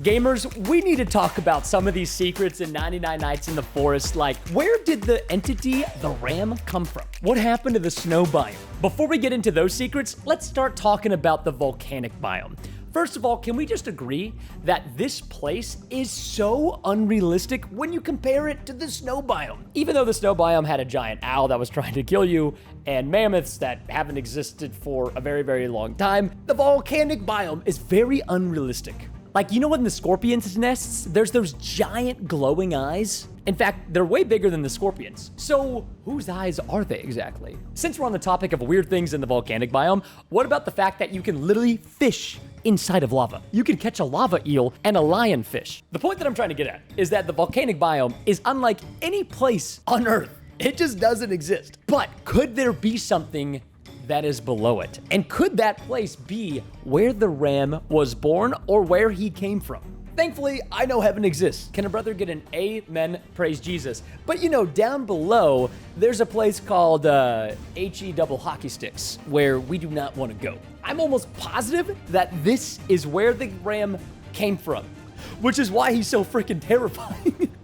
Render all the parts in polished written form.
Gamers, we need to talk about some of these secrets in 99 Nights in the Forest, like where did the entity, the ram, come from? What happened to the snow biome? Before we get into those secrets, let's start talking about the volcanic biome. First of all, can we just agree that this place is so unrealistic when you compare it to the snow biome? Even though the snow biome had a giant owl that was trying to kill you and mammoths that haven't existed for a very, very long time, the volcanic biome is very unrealistic. Like, you know what in the scorpion's nests, there's those giant glowing eyes? In fact, they're way bigger than the scorpions. So whose eyes are they exactly? Since we're on the topic of weird things in the volcanic biome, what about the fact that you can literally fish inside of lava? You can catch a lava eel and a lionfish. The point that I'm trying to get at is that the volcanic biome is unlike any place on Earth. It just doesn't exist. But could there be something that is below it? And could that place be where the ram was born or where he came from? Thankfully, I know heaven exists. Can a brother get an amen? Praise Jesus. But you know, down below, there's a place called HE double hockey sticks where we do not want to go. I'm almost positive that this is where the ram came from, which is why he's so freaking terrifying.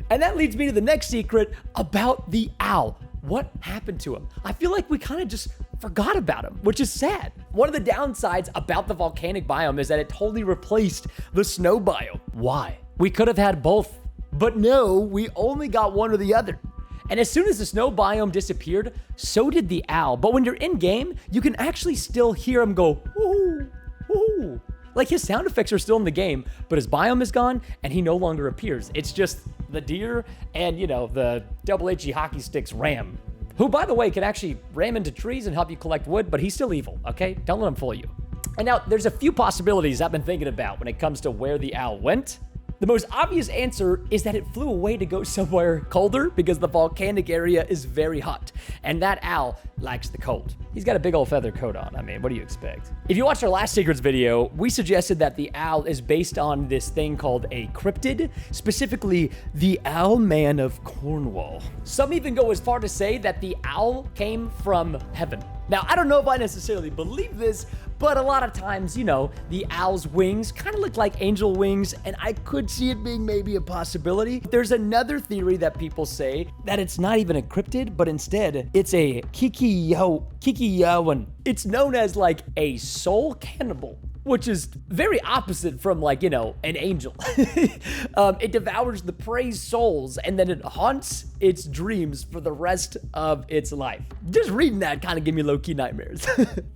And that leads me to the next secret about the owl. What happened to him? I feel like we kind of just forgot about him, which is sad. One of the downsides about the volcanic biome is that it totally replaced the snow biome. Why? We could have had both, but no, we only got one or the other. And as soon as the snow biome disappeared, so did the owl. But when you're in game, you can actually still hear him go, woohoo, woohoo. Like his sound effects are still in the game, but his biome is gone and he no longer appears. It's just the deer and, you know, the double HE hockey sticks ram, who, by the way, can actually ram into trees and help you collect wood, but he's still evil, okay? Don't let him fool you. And now, there's a few possibilities I've been thinking about when it comes to where the owl went. The most obvious answer is that it flew away to go somewhere colder because the volcanic area is very hot, and that owl likes the cold. He's got a big old feather coat on. I mean, what do you expect? If you watched our last secrets video, we suggested that the owl is based on this thing called a cryptid, specifically the Owl Man of Cornwall. Some even go as far to say that the owl came from heaven. Now, I don't know if I necessarily believe this, but a lot of times, you know, the owl's wings kind of look like angel wings, and I could see it being maybe a possibility. There's another theory that people say that it's not even a cryptid, but instead it's a Kikiyawan. It's known as like a soul cannibal, which is very opposite from, like, you know, an angel. It devours the prey's souls and then it haunts its dreams for the rest of its life. Just reading that kind of gave me low-key nightmares.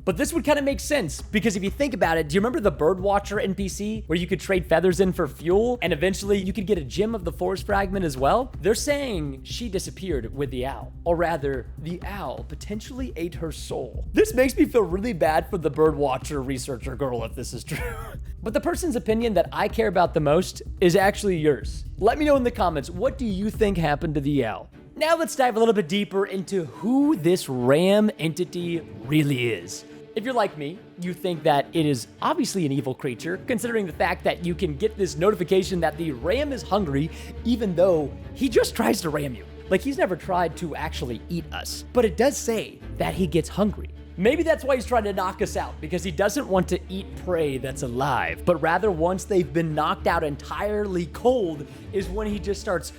But this would kind of make sense because if you think about it, do you remember the Birdwatcher NPC where you could trade feathers in for fuel and eventually you could get a gem of the forest fragment as well? They're saying she disappeared with the owl, or rather, the owl potentially ate her soul. This makes me feel really bad for the Birdwatcher researcher girl if this is true. But the person's opinion that I care about the most is actually yours. Let me know in the comments, what do you think happened to the owl? Now let's dive a little bit deeper into who this ram entity really is. If you're like me, you think that it is obviously an evil creature, considering the fact that you can get this notification that the ram is hungry, even though he just tries to ram you. Like, he's never tried to actually eat us. But it does say that he gets hungry. Maybe that's why he's trying to knock us out, because he doesn't want to eat prey that's alive, but rather once they've been knocked out entirely cold is when he just starts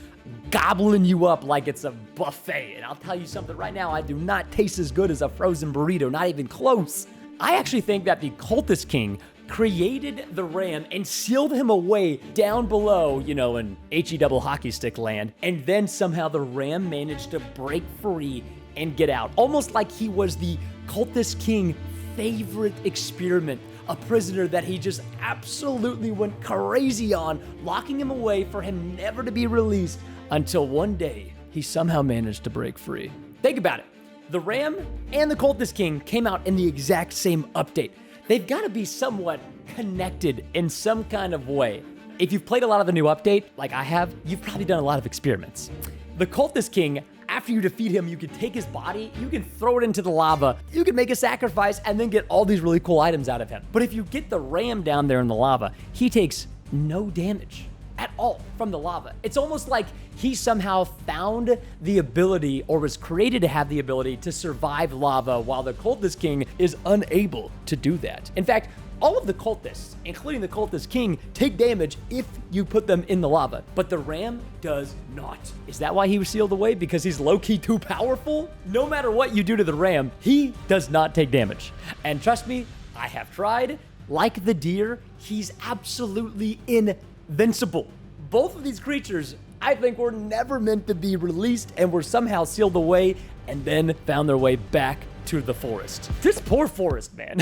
gobbling you up like it's a buffet. And I'll tell you something right now, I do not taste as good as a frozen burrito, not even close. I actually think that the Cultist King created the ram and sealed him away down below, you know, in HE double hockey stick land, and then somehow the ram managed to break free and get out, almost like he was the Cultist King favorite experiment, a prisoner that he just absolutely went crazy on, locking him away for him never to be released until one day he somehow managed to break free. Think about it. The ram and the Cultist King came out in the exact same update. They've got to be somewhat connected in some kind of way. If you've played a lot of the new update, like I have, you've probably done a lot of experiments. The Cultist King, after you defeat him, you can take his body, you can throw it into the lava, you can make a sacrifice, and then get all these really cool items out of him. But if you get the ram down there in the lava, he takes no damage at all from the lava. It's almost like he somehow found the ability, or was created to have the ability, to survive lava while the Cultist King is unable to do that. In fact, All of the cultists, including the cultist king, take damage if you put them in the lava, but the ram does not. Is that why he was sealed away? Because he's low-key too powerful? No matter what you do to the ram, he does not take damage. And trust me, I have tried. Like the deer, he's absolutely invincible. Both of these creatures, I think, were never meant to be released and were somehow sealed away and then found their way back to the forest. This poor forest, man.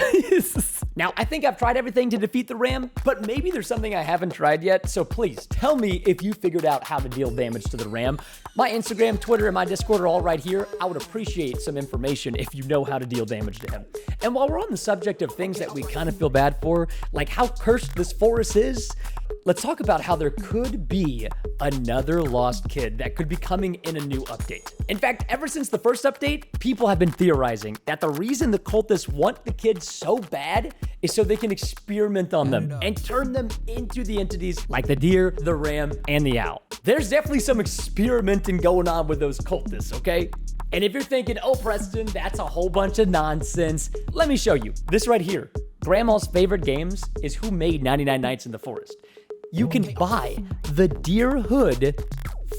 Now, I think I've tried everything to defeat the ram, but maybe there's something I haven't tried yet, so please tell me if you figured out how to deal damage to the ram. My Instagram, Twitter, and my Discord are all right here. I would appreciate some information if you know how to deal damage to him. And while we're on the subject of things that we kind of feel bad for, like how cursed this forest is, let's talk about how there could be another lost kid that could be coming in a new update. In fact, ever since the first update, people have been theorizing that the reason the cultists want the kids so bad is so they can experiment on them and turn them into the entities like the deer, the ram, and the owl. There's definitely some experimenting going on with those cultists, okay? And if you're thinking, oh, Preston, that's a whole bunch of nonsense, let me show you. This right here, Grandma's favorite games, is who made 99 Nights in the Forest. You can buy the deer hood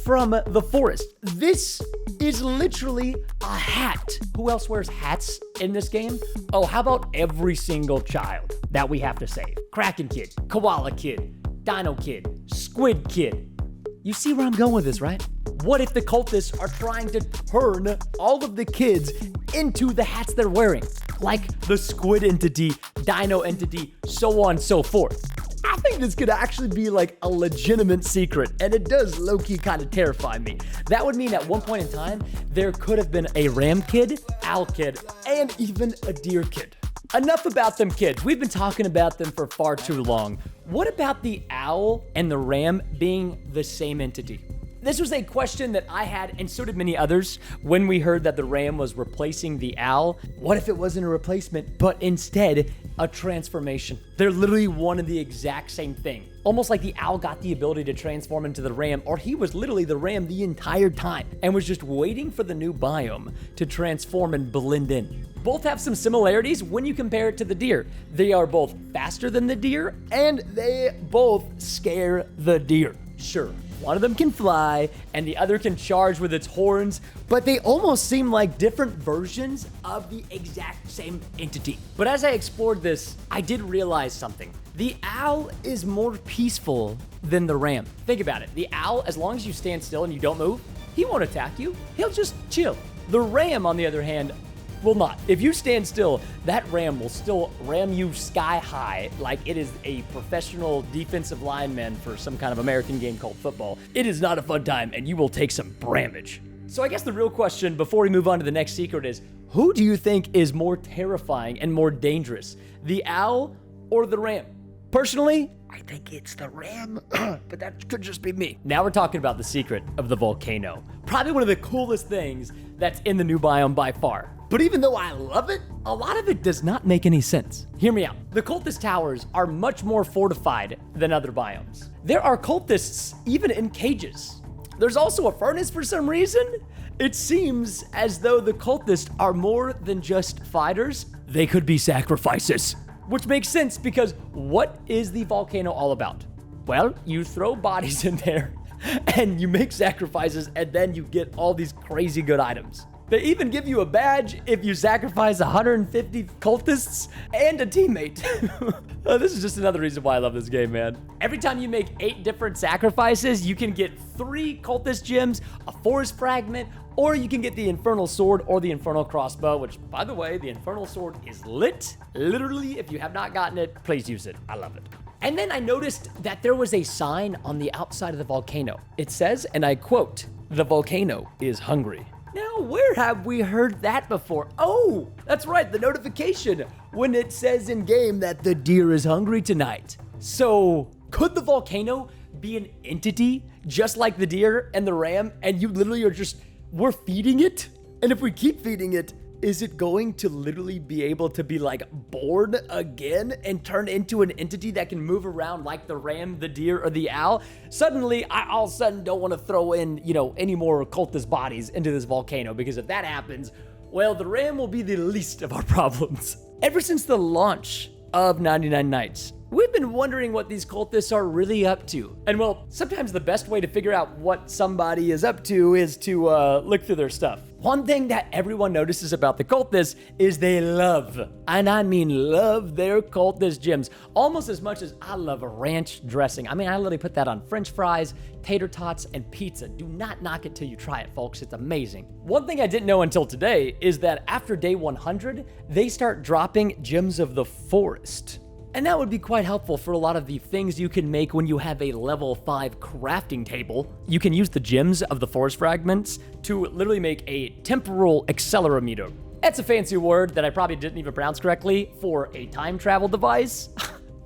from the forest. This is literally a hat. Who else wears hats in this game? Oh, how about every single child that we have to save? Kraken Kid, Koala Kid, Dino Kid, Squid Kid. You see where I'm going with this, right? What if the cultists are trying to turn all of the kids into the hats they're wearing? Like the squid entity, dino entity, so on and so forth. I think this could actually be like a legitimate secret, and it does low-key kind of terrify me. That would mean at one point in time, there could have been a ram kid, owl kid, and even a deer kid. Enough about them kids. We've been talking about them for far too long. What about the owl and the ram being the same entity? This was a question that I had, and so did many others, when we heard that the ram was replacing the owl. What if it wasn't a replacement, but instead a transformation? They're literally one and the exact same thing. Almost like the owl got the ability to transform into the ram, or he was literally the ram the entire time and was just waiting for the new biome to transform and blend in. Both have some similarities when you compare it to the deer. They are both faster than the deer, and they both scare the deer. Sure, one of them can fly, and the other can charge with its horns, but they almost seem like different versions of the exact same entity. But as I explored this, I did realize something. The owl is more peaceful than the ram. Think about it. The owl, as long as you stand still and you don't move, he won't attack you. He'll just chill. The ram, on the other hand, will not. If you stand still, that ram will still ram you sky high like it is a professional defensive lineman for some kind of American game called football. It is not a fun time, and you will take some brammage. So I guess the real question before we move on to the next secret is, who do you think is more terrifying and more dangerous, the owl or the ram? Personally, I think it's the ram, but that could just be me. Now we're talking about the secret of the volcano. Probably one of the coolest things that's in the new biome by far. But even though I love it, a lot of it does not make any sense. Hear me out. The cultist towers are much more fortified than other biomes. There are cultists even in cages. There's also a furnace for some reason. It seems as though the cultists are more than just fighters. They could be sacrifices. Which makes sense because what is the volcano all about? Well, you throw bodies in there and you make sacrifices, and then you get all these crazy good items. They even give you a badge if you sacrifice 150 cultists and a teammate. This is just another reason why I love this game, man. Every time you make 8 different sacrifices, you can get 3 cultist gems, a forest fragment, or you can get the infernal sword or the infernal crossbow, which, by the way, the infernal sword is lit. Literally, if you have not gotten it, please use it. I love it. And then I noticed that there was a sign on the outside of the volcano. It says, and I quote, "The volcano is hungry." Now, where have we heard that before? Oh, that's right, the notification when it says in game that the deer is hungry tonight. So, could the volcano be an entity just like the deer and the ram, and you literally are just, we're feeding it? And if we keep feeding it, is it going to literally be able to be like born again and turn into an entity that can move around like the ram, the deer, or the owl? Suddenly, I all of a sudden don't want to throw in, any more cultist bodies into this volcano, because if that happens, well, the ram will be the least of our problems. Ever since the launch of 99 Nights. We've been wondering what these cultists are really up to. And well, sometimes the best way to figure out what somebody is up to is to look through their stuff. One thing that everyone notices about the cultists is they love, and I mean love, their cultist gems almost as much as I love ranch dressing. I mean, I literally put that on French fries, tater tots, and pizza. Do not knock it till you try it, folks. It's amazing. One thing I didn't know until today is that after day 100, they start dropping gems of the forest. And that would be quite helpful for a lot of the things you can make when you have a level 5 crafting table. You can use the gems of the forest fragments to literally make a temporal accelerometer. That's a fancy word that I probably didn't even pronounce correctly for a time travel device.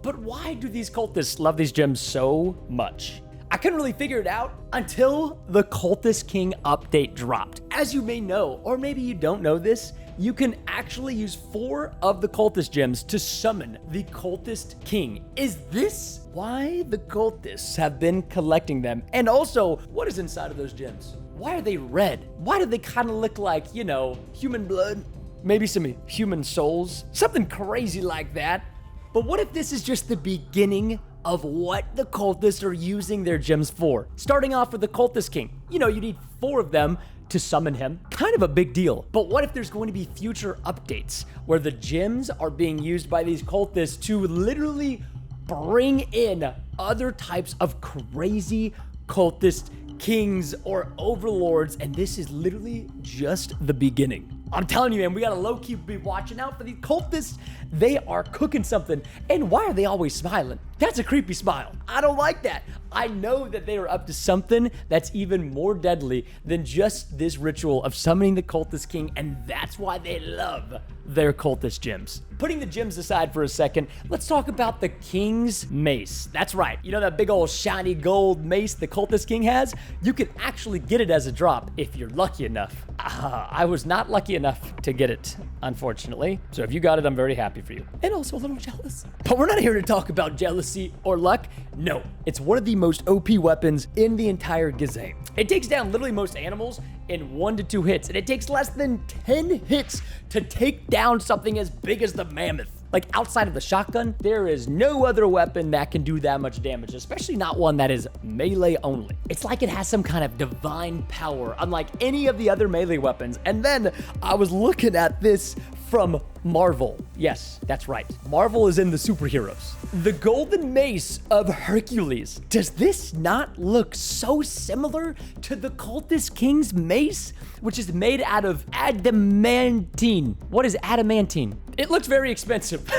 But why do these cultists love these gems so much? I couldn't really figure it out until the Cultist King update dropped. As you may know, or maybe you don't know this, you can actually use 4 of the cultist gems to summon the Cultist King. Is this why the cultists have been collecting them? And also, what is inside of those gems? Why are they red? Why do they kind of look like, you know, human blood? Maybe some human souls? Something crazy like that. But what if this is just the beginning of what the cultists are using their gems for? Starting off with the Cultist King. You know, you need 4 of them to summon him. Kind of a big deal. But what if there's going to be future updates where the gems are being used by these cultists to literally bring in other types of crazy cultist kings or overlords, and this is literally just the beginning. I'm telling you, man, we gotta low-key be watching out for these cultists. They are cooking something. And why are they always smiling? That's a creepy smile. I don't like that. I know that they are up to something that's even more deadly than just this ritual of summoning the Cultist King, and that's why they love their cultist gems. Putting the gems aside for a second, let's talk about the King's Mace. That's right. You know that big old shiny gold mace the Cultist King has? You can actually get it as a drop if you're lucky enough. I was not lucky enough to get it, unfortunately. So if you got it, I'm very happy for you. And also a little jealous. But we're not here to talk about jealousy or luck. No, it's one of the most OP weapons in the entire game. It takes down literally most animals in 1 to 2 hits, and it takes less than 10 hits to take down something as big as the mammoth. Like, outside of the shotgun, there is no other weapon that can do that much damage, especially not one that is melee only. It's like it has some kind of divine power, unlike any of the other melee weapons. And then I was looking at this from Marvel. Yes, that's right. Marvel is in the superheroes. The Golden Mace of Hercules. Does this not look so similar to the Cultist King's mace, which is made out of adamantine? What is adamantine? It looks very expensive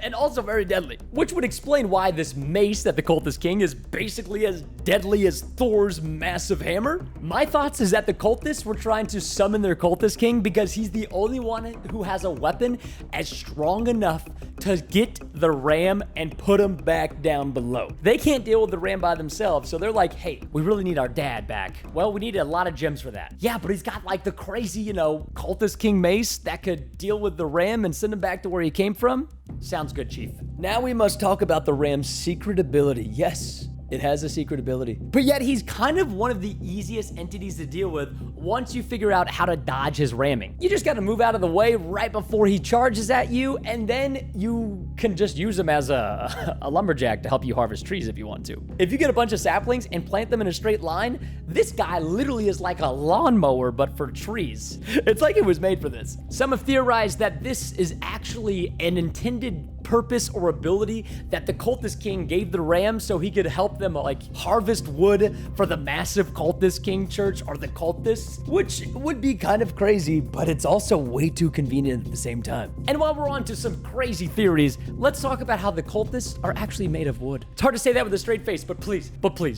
and also very deadly, which would explain why this mace that the Cultist King is basically as deadly as Thor's massive hammer. My thoughts is that the cultists were trying to summon their Cultist King because he's the only one who has a weapon as strong enough to get the ram and put him back down below. They can't deal with the ram by themselves, so they're like, hey, we really need our dad back. Well, we need a lot of gems for that. Yeah, but he's got like the crazy, you know, Cultist King mace that could deal with the ram and send him back to where he came from. Sounds good, Chief. Now we must talk about the ram's secret ability. Yes, it has a secret ability. But yet he's kind of one of the easiest entities to deal with once you figure out how to dodge his ramming. You just gotta move out of the way right before he charges at you, and then you can just use him as a lumberjack to help you harvest trees if you want to. If you get a bunch of saplings and plant them in a straight line, this guy literally is like a lawnmower, but for trees. It's like it was made for this. Some have theorized that this is actually an intended purpose or ability that the Cultist King gave the ram so he could help them like harvest wood for the massive Cultist King church or the cultists, which would be kind of crazy, but it's also way too convenient at the same time. And while we're on to some crazy theories, let's talk about how the cultists are actually made of wood. It's hard to say that with a straight face, but please,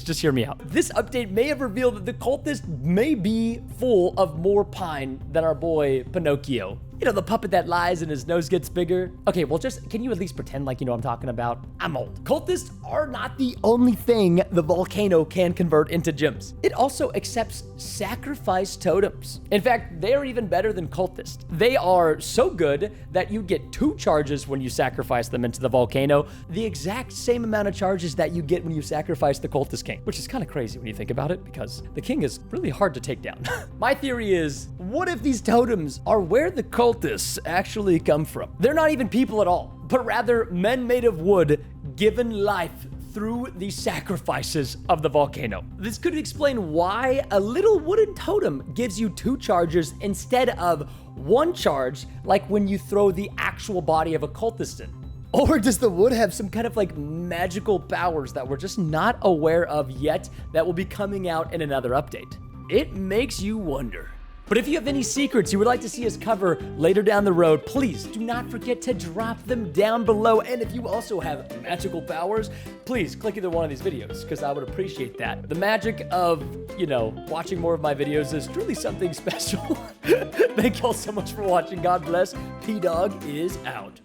just hear me out. This update may have revealed that the cultists may be full of more pine than our boy Pinocchio. You know, the puppet that lies and his nose gets bigger. Okay, well, can you at least pretend like you know what I'm talking about? I'm old. Cultists are not the only thing the volcano can convert into gems. It also accepts sacrifice totems. In fact, they are even better than cultists. They are so good that you get 2 charges when you sacrifice them into the volcano, the exact same amount of charges that you get when you sacrifice the Cultist King, which is kind of crazy when you think about it, because the king is really hard to take down. My theory is, what if these totems are where the cultists actually come from? They're not even people at all, but rather men made of wood given life through the sacrifices of the volcano. This could explain why a little wooden totem gives you 2 charges instead of 1 charge, like when you throw the actual body of a cultist in. Or does the wood have some kind of like magical powers that we're just not aware of yet that will be coming out in another update? It makes you wonder. But if you have any secrets you would like to see us cover later down the road, please do not forget to drop them down below. And if you also have magical powers, please click either one of these videos because I would appreciate that. The magic of, watching more of my videos is truly something special. Thank y'all so much for watching. God bless. P-Dog is out.